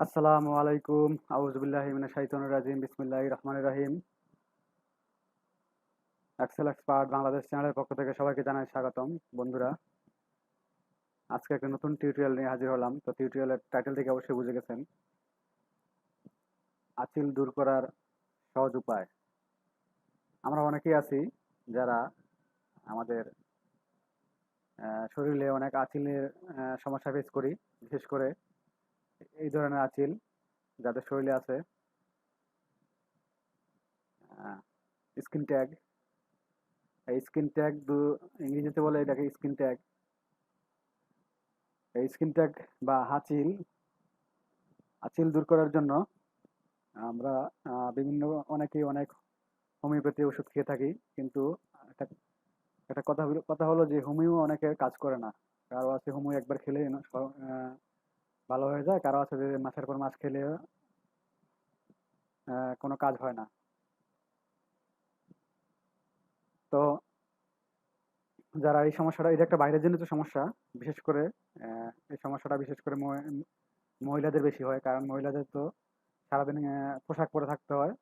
আসসালামু আলাইকুম। আউযু বিল্লাহি মিনাশ শাইতানির রাজিম। বিসমিল্লাহির রহমানির রহিম। এক্সেল এক্সপার্ট বাংলাদেশ চ্যানেলের পক্ষ থেকে সবাইকে জানাই স্বাগতম। বন্ধুরা, আজকে একটা নতুন টিউটোরিয়াল নিয়ে হাজির হলাম। তো টিউটোরিয়ালের টাইটেল থেকে অবশ্যই বুঝে গেছেন, আঁচিল দূর করার সহজ উপায়। আমরা অনেকেই আছি যারা আমাদের শরীরে অনেক আঁচিলের সমস্যা ফেস করি। বিশেষ করে এই ধরনের আঁচিল যাদের শরীরে আছে, স্কিন ট্যাগ। এই স্কিন ট্যাগ ইংরেজিতে বলে এটাকে স্কিন ট্যাগ। এই স্কিন ট্যাগ বা আঁচিল দূর করার জন্য আমরা বিভিন্ন অনেকেই অনেক হোমিওপ্যাথি ওষুধ খেয়ে থাকি। কিন্তু একটা একটা কথা হলো যে হোমিও অনেকের কাজ করে না। কারো আছে হোমিও একবার খেলে ভালো হয়ে যায়, কারো আছে যে মাসের পর মাস খেলে কোনো কাজ হয় না। তো যারা এই সমস্যাটা, এটা একটা বাইরের জনিত সমস্যা। বিশেষ করে এই সমস্যাটা বিশেষ করে মহিলাদের বেশি হয়, কারণ মহিলাদের তো সারাদিন পোশাক পরে থাকতে হয়।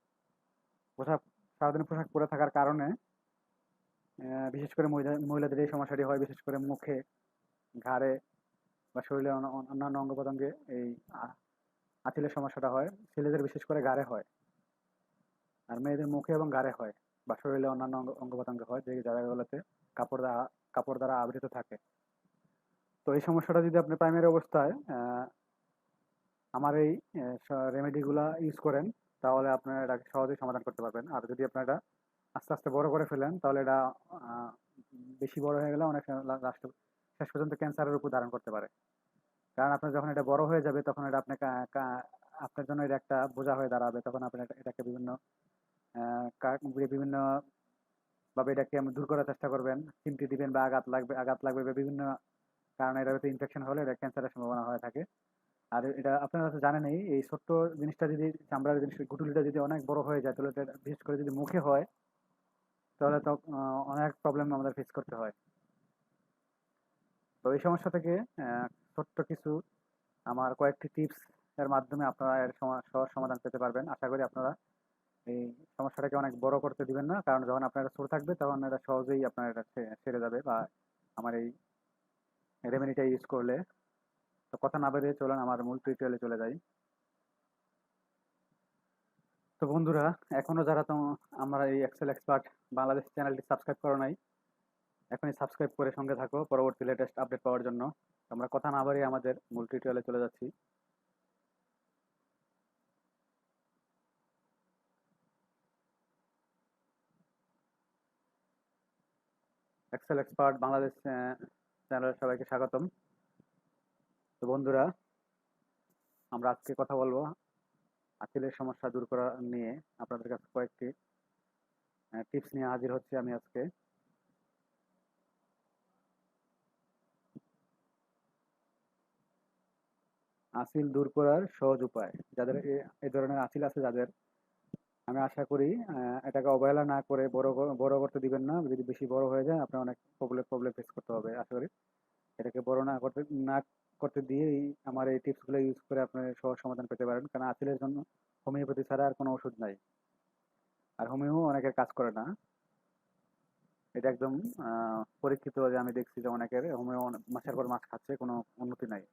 পোশাক সারাদিন পোশাক পরে থাকার কারণে বিশেষ করে মহিলাদের এই সমস্যাটি হয়, বিশেষ করে মুখে, ঘাড়ে বা শরীরের অন্যান্য অঙ্গ প্রত্যঙ্গে এই আঁচিলের সমস্যাটা হয়। ছেলেদের বিশেষ করে ঘাড়ে হয়, আর মেয়েদের মুখে এবং ঘাড়ে হয়, বা শরীরের অন্যান্য অঙ্গ প্রত্যঙ্গে হয়, যে জায়গাগুলোতে কাপড় দ্বারা কাপড় দ্বারা আবৃত থাকে। তো এই সমস্যাটা যদি আপনি প্রাইমারি অবস্থায় আমার এই রেমেডিগুলা ইউজ করেন, তাহলে আপনারা এটাকে সহজেই সমাধান করতে পারবেন। আর যদি আপনারা আস্তে আস্তে বড় করে ফেলেন, তাহলে এটা আহ, বেশি বড় হয়ে গেলে অনেক লাস্ট শেষ পর্যন্ত ক্যান্সারের রূপ ধারণ করতে পারে। কারণ আপনার যখন এটা বড় হয়ে যাবে, তখন এটা আপনাকে আপনার জন্য এটা একটা বোঝা হয়ে দাঁড়াবে। তখন আপনি এটাকে বিভিন্ন ভাবে এটাকে আপনি দূর করার চেষ্টা করবেন, চিমটি দিবেন বা আঘাত লাগবে বা বিভিন্ন কারণে এটা হয়তো ইনফেকশন হলে এটা ক্যান্সারের সম্ভাবনা হয়ে থাকে। আর এটা আপনারা হয়তো জানেনই, এই ছোট্ট জিনিসটা যদি, চামড়ার জিনিস গুটুলিটা যদি অনেক বড় হয়ে যায়, তাহলে এটা বিশেষ করে যদি মুখে হয়, তাহলে তো অনেক প্রবলেম আমাদের ফেস করতে হয়। তো এই সমস্যা থেকে আহ, ছোট্ট কিছু আমার কয়েকটি টিপস এর মাধ্যমে আপনারা এর সহজ সমাধান পেতে পারবেন। আশা করি আপনারা এই সমস্যাটাকে অনেক বড় করতে দিবেন না, কারণ যখন আপনার এটা ছোট থাকবে, তখন এটা সহজেই আপনার এটা সেরে যাবে, বা আমার এই রেমেডিটা ইউজ করলে। তো কথা না বেরিয়ে চলুন আমার মূল টিউটোরিয়ালে চলে যাই। তো বন্ধুরা, এখনো যারা তো আমরা এই এক্সেল এক্সপার্ট বাংলাদেশ চ্যানেলটি সাবস্ক্রাইব করো নাই, এখনই সাবস্ক্রাইব করে সঙ্গে থাকো পরবর্তী লেটেস্ট আপডেট পাওয়ার জন্য। তো আমরা কথা না বাড়িয়ে আমাদের মূল টিউটোরিয়ালে চলে যাচ্ছি। এক্সেল এক্সপার্ট বাংলাদেশ চ্যানেলের সবাইকে স্বাগতম। তো বন্ধুরা, আমরা আজকে কথা বলবো আঁচিলের সমস্যা দূর করা নিয়ে। আপনাদের কাছে কয়েকটি টিপস নিয়ে হাজির হচ্ছি আমি আজকে। আঁচিল দূর করার সহজ উপায়। যাদের এই ধরনের আঁচিল আছে যাদের, আমি আশা করি এটাকে অবহেলা না করে বড় করতে দিবেন না। যদি বেশি বড় হয়ে যায়, আপনার অনেক প্রবলেম ফেস করতে হবে। আশা করি এটাকে বড় না করতে দিয়ে আমার এই টিপসগুলো ইউজ করে আপনি সহজ সমাধান পেতে পারেন। কারণ আঁচিলের জন্য হোমিওপ্যাথি ছাড়া আর কোনো ওষুধ নাই, আর হোমিও অনেকের কাজ করে না। এটা একদম পরীক্ষিত, যে আমি দেখছি যে অনেকের হোমিও মাসের পর মাস খাচ্ছে, কোনো উন্নতি নাই।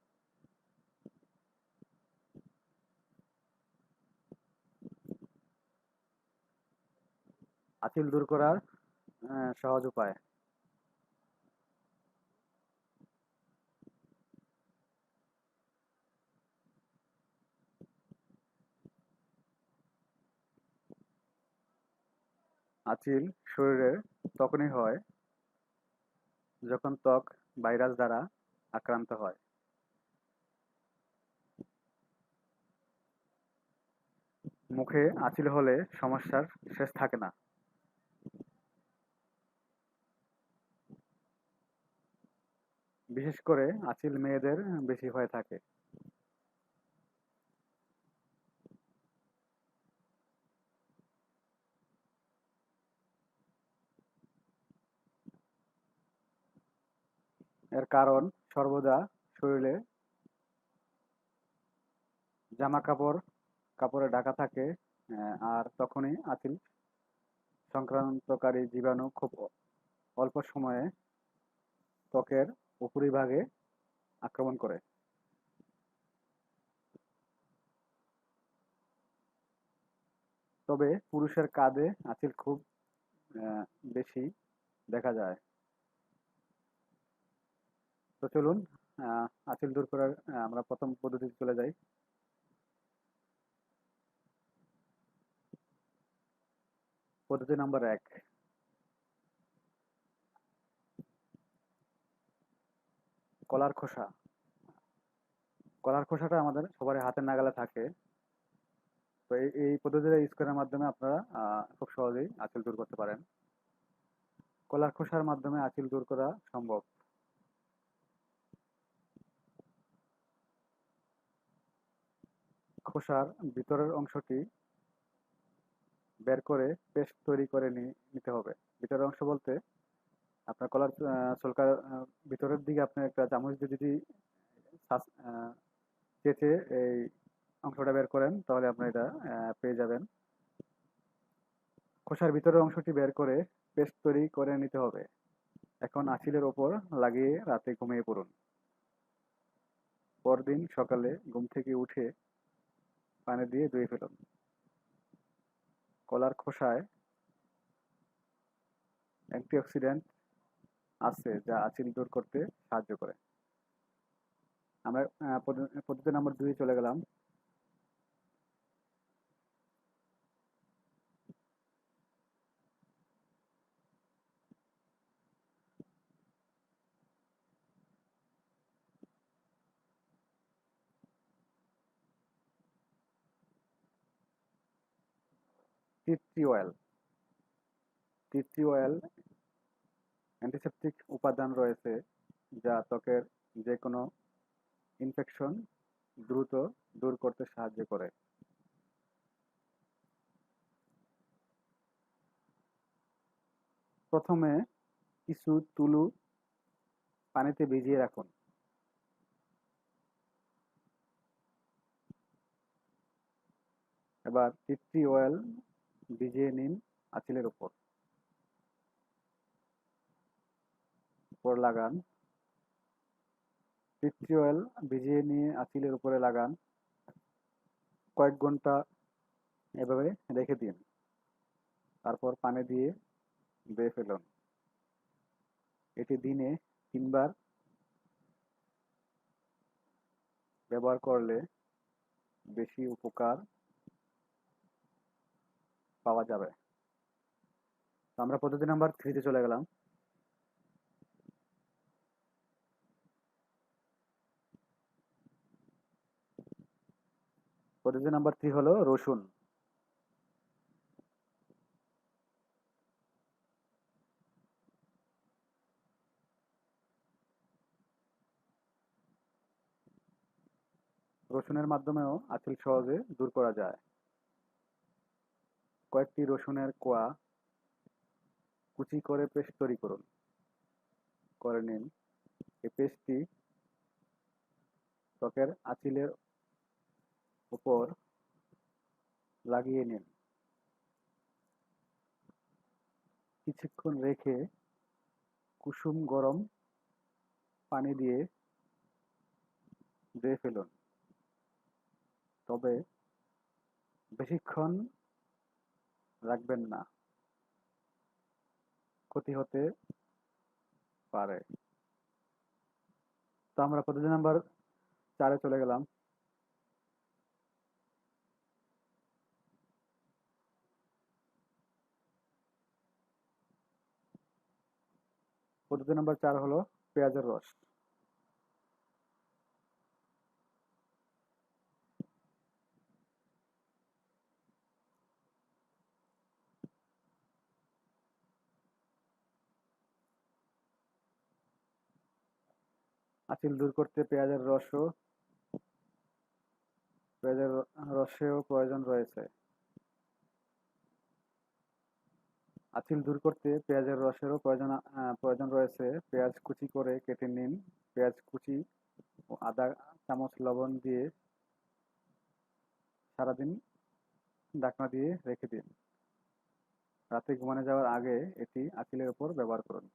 আঁচিল দূর করার সহজ উপায়। আঁচিল শরীরের তখনই হয় যখন ত্বক ভাইরাস দ্বারা আক্রান্ত হয়। মুখে আঁচিল হলে সমস্যার শেষ থাকে না। বিশেষ করে আঁচিল মেয়েদের বেশি হয়ে থাকে। এর কারণ সর্বদা শরীরে জামা কাপড় কাপড়ে ঢাকা থাকে, আর তখনই আঁচিল সংক্রান্তকারী জীবাণু খুব অল্প সময়ে ত্বকের উপরিভাগে আক্রমণ করে। তবে পুরুষের কাঁধে আঁচিল খুব বেশি দেখা যায়। তো চলুন আঁচিল দূর করার আমরা প্রথম পদ্ধতিতে চলে যাই। পদ্ধতি নাম্বার 1, কলার খোসা। কলার খোসাটা আমাদের সবারই হাতের নাগালে থাকে। তো এই পদ্ধতিটা ইউজ করার মাধ্যমে আপনারা খুব সহজেই আঁচিল দূর করতে পারেন। কলার খোসার মাধ্যমে আঁচিল দূর করা সম্ভব। খোসার ভিতরের অংশটি বের করে পেস্ট তৈরি করে নিতে হবে। ভিতরের অংশ বলতে আপনার কলার ছলকার ভিতরের দিকে আপনি একটা চামচ দিয়ে যদি চেঁচে এই অংশটা বের করেন তাহলে আপনি এটা পেয়ে যাবেন। খোসার ভিতরের অংশটি বের করে পেস্ট তৈরি করে নিতে হবে। এখন আঁচিলের ওপর লাগিয়ে রাতে ঘুমিয়ে পড়ুন। পরদিন সকালে ঘুম থেকে উঠে পানি দিয়ে ধুয়ে ফেলুন। কলার খোসায় অ্যান্টিঅক্সিডেন্ট আছে যা আঁচিল দূর করতে সাহায্য করে। আমরা পদ্ধতি নাম্বার 2 চলে গেলাম। Tea tree oil. Tea tree oil antiseptic উপাদান রয়েছে যা ত্বকের যে কোনো ইনফেকশন দ্রুত দূর করতে সাহায্য করে। প্রথমে কিছু তুলো পানিতে ভিজিয়ে রাখুন। এবার টি ট্রি অয়েল ভিজিয়ে নিন আঁচিলের উপর লাগান। টি ট্রি অয়েল ভিজিয়ে নিয়ে আঁচিলের উপরে লাগান। কয়েক ঘন্টা এভাবে রেখে দিন। তারপর পানি দিয়ে ধুয়ে ফেলুন। এটি দিনে 3 বার ব্যবহার করলে বেশি উপকার পাওয়া যাবে। তো আমরা পদ্ধতি নাম্বার 3 তে চলে গেলাম। পদ্ধতি নাম্বার 3 হলো রসুন। রসুনের মাধ্যমেও আঁচিল সহজে দূর করা যায়। কয়েকটি রসুনের কোয়া কুচি করে পেস্ট তৈরি করে নিন। এই পেস্টটি ত্বকের আঁচিলের উপর লাগিয়ে নিন। কিছুক্ষণ রেখে কুসুম গরম পানি দিয়ে ধুয়ে ফেলুন। তবে বেশিক্ষণ রাখবেন না, ক্ষতি হতে পারে। তো আমরা পদ্ধতি নাম্বার 4 চলে গেলাম। পদ্ধতি নাম্বার 4 হলো পেঁয়াজের রস। আঁচিল দূর করতে পেঁয়াজের রসেও প্রয়োজন রয়েছে। আঁচিল দূর করতে পেঁয়াজের রসেরও প্রয়োজন রয়েছে। পেঁয়াজ কুচি করে কেটে নিন। পেঁয়াজ কুচি ও আধা চামচ লবণ দিয়ে সারাদিন ঢাকনা দিয়ে রেখে দিন। রাতে ঘুমানো যাওয়ার আগে এটি আঁচিলের উপর ব্যবহার করুন।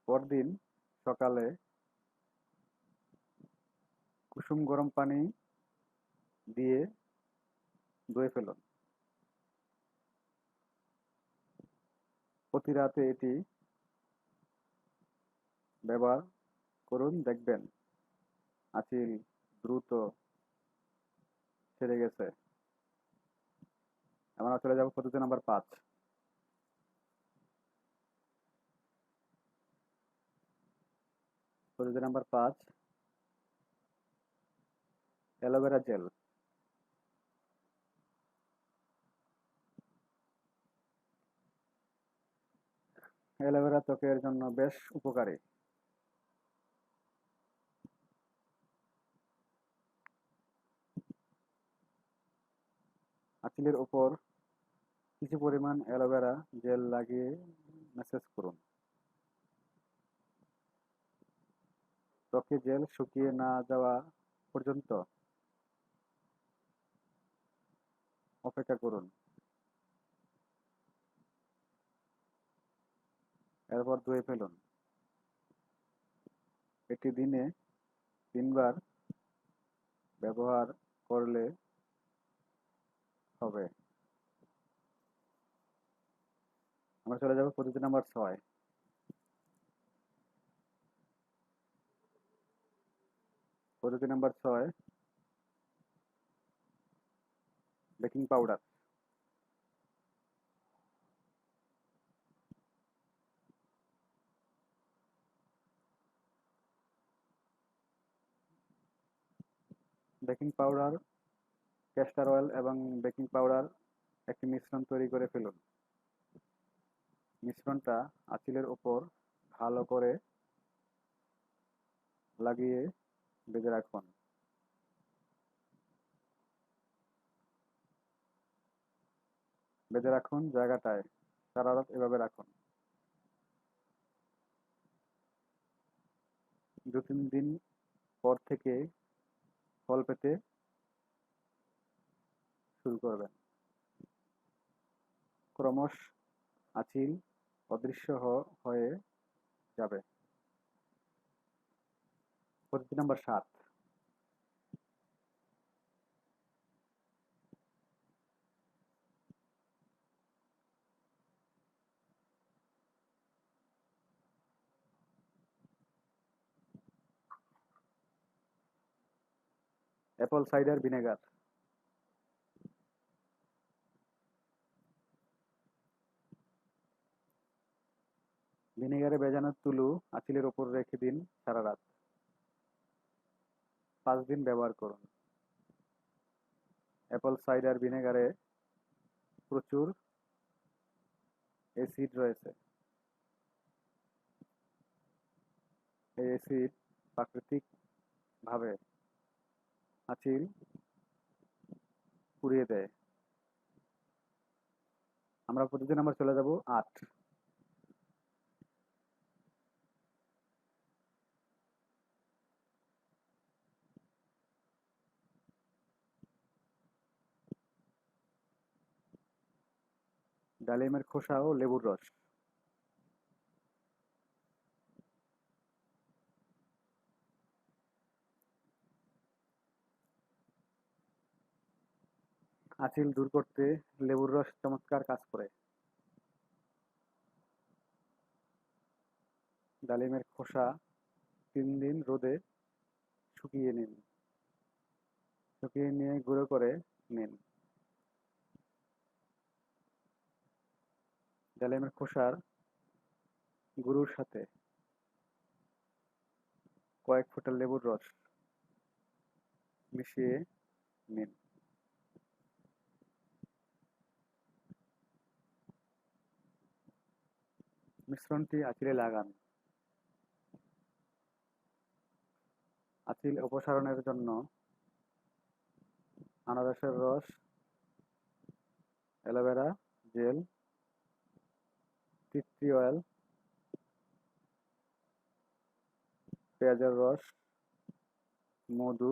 পরদিন সকালে কুসুম গরম পানি দিয়ে ধুয়ে ফেলুন। প্রতি রাতে এটি ব্যবহার করুন, দেখবেন আঁচিল দ্রুত সেরে গেছে। আমরা চলে যাব পদ্ধতি নাম্বার 5। পদ্ধতি নাম্বার 5, অ্যালোভেরা জেল। অ্যালোভেরা ত্বকের জন্য বেশ উপকারী। আঁচিলের উপর কিছু পরিমাণ অ্যালোভেরা জেল লাগিয়ে ম্যাসাজ করুন। ত্বকে জেল শুকিয়ে না যাওয়া পর্যন্ত অপেক্ষা করুন। এরপর ধুয়ে ফেলুন। এটি দিনে 3 বার ব্যবহার করলে হবে। আমরা চলে যাব পদ্ধতি নাম্বার 6। পদ্ধতি number 6, baking powder. Baking powder, castor oil এবং বেকিং পাউডার একটি মিশ্রণ তৈরি করে ফেলুন। মিশ্রণটা আঁচিলের উপর ভালো করে লাগিয়ে বেঁধে রাখুন। জায়গাটায় সারা রাত এভাবে রাখুন। 2-3 দিন পর থেকে ফল পেতে শুরু করবেন। ক্রমশ আঁচিল অদৃশ্য হয়ে যাবে। পদ্ধতি নাম্বার 7, অ্যাপল সাইডার ভিনেগার। ভিনেগারে ভেজানো তুলো আঁচিলের উপর রেখে দিন সারা রাত। 5 দিন ব্যবহার করুন। অ্যাপল সাইডার ভিনেগারে প্রচুর অ্যাসিড রয়েছে। এই অ্যাসিড প্রাকৃতিকভাবে আঁচিল পুড়িয়ে দেয়। আমরা পদ্ধতি নাম্বার চলে যাব 8। ডালিমের খোসা ও লেবুর রস। আঁচিল দূর করতে লেবুর রস চমৎকার কাজ করে। ডালিমের খোসা 3 দিন রোদে শুকিয়ে নিন। শুকিয়ে নিয়ে গুঁড়ো করে নিন। ডালিমের খোসার গুঁড়োর সাথে কয়েক ফোঁটা লেবুর রস মিশিয়ে নিন। মিশ্রণটি আঁচিলে লাগান। আঁচিল অপসারণের জন্য আনারসের রস, অ্যালোভেরা জেল, টি অয়েল, পেঁয়াজের রস মধু,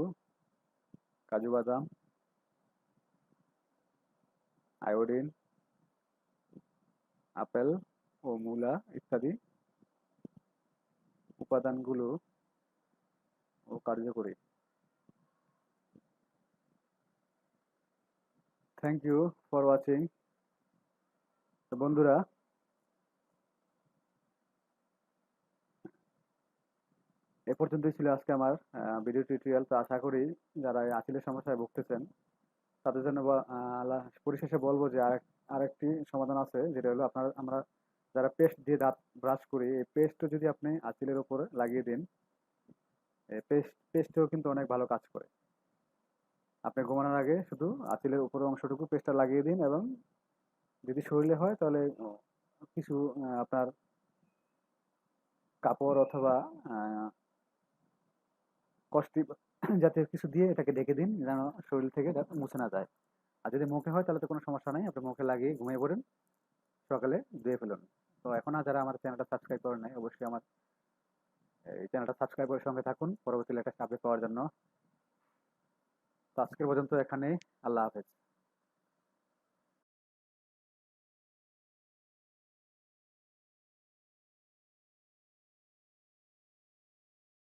কাজু বাদাম, আয়োডিন, আপেল ও মূলা ইত্যাদি উপাদানগুলো ও কার্যকরী। Thank you for watching. তো বন্ধুরা, এ পর্যন্তই ছিল আজকে আমার ভিডিও টিউটোরিয়াল। তো আশা করি যারা এই আঁচিলের সমস্যায় ভুগতেছেন তাদের জন্য পরিশেষে বলবো যে আরেকটি সমাধান আছে, যেটা হলো আমরা যারা পেস্ট দিয়ে দাঁত ব্রাশ করি, এই পেস্টও যদি আপনি আঁচিলের উপরে লাগিয়ে দিন, এই পেস্টও কিন্তু অনেক ভালো কাজ করে। আপনি ঘুমানোর আগে শুধু আঁচিলের উপরের অংশটুকু পেস্টটা লাগিয়ে দিন, এবং যদি শরীরে হয় তাহলে কিছু আপনার কাপড় অথবা কষ্টি জাতীয় কিছু দিয়ে এটাকে ঢেকে দিন, যেন শরীর থেকে এটা মুছে না যায়। আর যদি মুখে হয় তাহলে তো কোনো সমস্যা নাই, আপনি মুখে লাগিয়ে ঘুমিয়ে পড়েন, সকালে ধুয়ে ফেলুন। তো এখন আর যারা আমার চ্যানেলটা সাবস্ক্রাইব করেন নাই, অবশ্যই আমার এই চ্যানেলটা সাবস্ক্রাইব করে সঙ্গে থাকুন পরবর্তী লেটেস্ট আপডেট পাওয়ার জন্য। তো আজকের পর্যন্ত এখানেই। আল্লাহ হাফেজ।